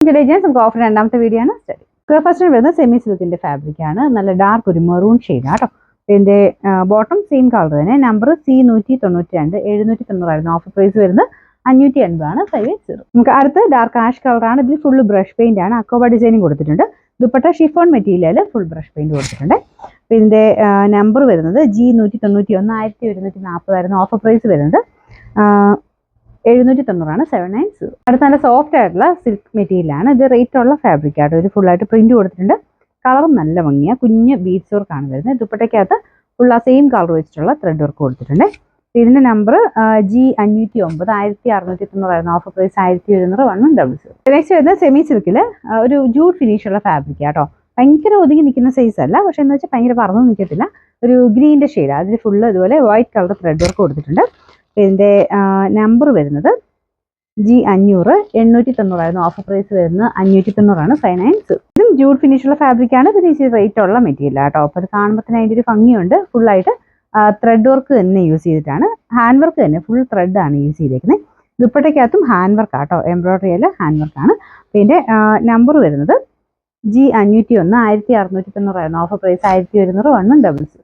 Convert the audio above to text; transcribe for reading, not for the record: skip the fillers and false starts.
Today നമുക്ക് offer രണ്ടാമത്തെ video ആണ് സ്റ്റഡി. ഫസ്റ്റ് വരുന്നത് സെമി സിൽക്കിന്റെ ഫാബ്രിക് ആണ്. നല്ല ഡാർക്ക് ഒരു മെറൂൺ ഷെയ്ഡ് ആട്ടോ. ഇതിന്റെ ബോട്ടം സെയിം കളർ തന്നെ. നമ്പർ C192 790 ആയിരുന്നു. ഓഫർ പ്രൈസ് വരുന്നത് 580 ആണ്. 580. നമുക്ക് അടുത്ത ഡാർക്ക് ആഷ് കളർ ആണ്. ഇതിൽ ഫുൾ ബ്രഷ് പെയിന്റ് ആണ്. അക്കോബ ഡിസൈനിങ് കൊടുത്തിട്ടുണ്ട്. Dupatta chiffon material full brush paint കൊടുത്തിട്ടുണ്ട്. ഇതിന്റെ നമ്പർ വരുന്നത് G191 1140 ആയിരുന്നു. ഓഫർ പ്രൈസ് വരുന്നത് 790 ആണ്. 790. അടുത്ത നല്ല സോഫ്റ്റ് ആയിട്ടുള്ള സിൽക്ക് മെറ്റീരിയൽ ആണ്. ഇത് റേറ്റ് ഉള്ള ഫാബ്രിക് ആട്ടോ. ഇത് ഫുൾ ആയിട്ട് പ്രിന്റ് കൊടുത്തിട്ടുണ്ട്. കളറും നല്ല ഭംഗിയാണ്. കുഞ്ഞ് ബീഡ്സ് വർക്ക് ആണ് വരുന്നത്. ദുപ്പട്ടയ്ക്കകത്ത് ഫുൾ ആ സെയിം കളർ വെച്ചിട്ടുള്ള ത്രെഡ് വർക്ക് കൊടുത്തിട്ടുണ്ട്. ഇതിന്റെ നമ്പർ G509 1690 ആയിരുന്നു. Offer price 1700 100. നെക്സ്റ്റ് വരുന്നത് സെമി സിൽക്കിൽ ഒരു ജൂട്ട് ഫിനിഷ് ഉള്ള ഫാബ്രിക് ആട്ടോ. ഭയങ്കര ഒതുങ്ങി നിൽക്കുന്ന സൈസ് അല്ല, പക്ഷെ എന്ന് വെച്ചാൽ ഭയങ്കര പറന്നു നിൽക്കത്തില്ല. ഒരു ഗ്രീൻ്റെ ഷെയ്ഡ്. അതിൽ ഫുള്ള് ഇതുപോലെ വൈറ്റ് കളർ ത്രെഡ് വർക്ക് കൊടുത്തിട്ടുണ്ട്. ഇതിന്റെ നമ്പർ വരുന്നത് G500 890 ആയിരുന്നു. ഓഫർ പ്രൈസ് വരുന്നത് 590 ആണ്. 590. ഇതും ജൂട്ട് ഫിനിഷുള്ള ഫാബ്രിക് ആണ്. പിന്നെ ഇച്ചിരി റേറ്റ് ഉള്ള മെറ്റീരിയൽ ആട്ടോ. അപ്പോൾ അത് കാണുമ്പോൾ തന്നെ അതിൻ്റെ ഒരു ഭംഗിയുണ്ട്. ഫുള്ളായിട്ട് ത്രെഡ് വർക്ക് തന്നെ യൂസ് ചെയ്തിട്ടാണ്. ഹാൻഡ് വർക്ക് തന്നെ ഫുൾ ത്രെഡ് ആണ് യൂസ് ചെയ്തേക്കുന്നത്. ദുപ്പട്ടയ്ക്കകത്തും ഹാൻഡ് വർക്ക് ആട്ടോ. എംബ്രോയിഡറി അല്ല, ഹാൻഡ് വർക്ക് ആണ്. പിന്നെ നമ്പർ വരുന്നത് G501 1690 ആയിരുന്നു. Offer price 1100 100.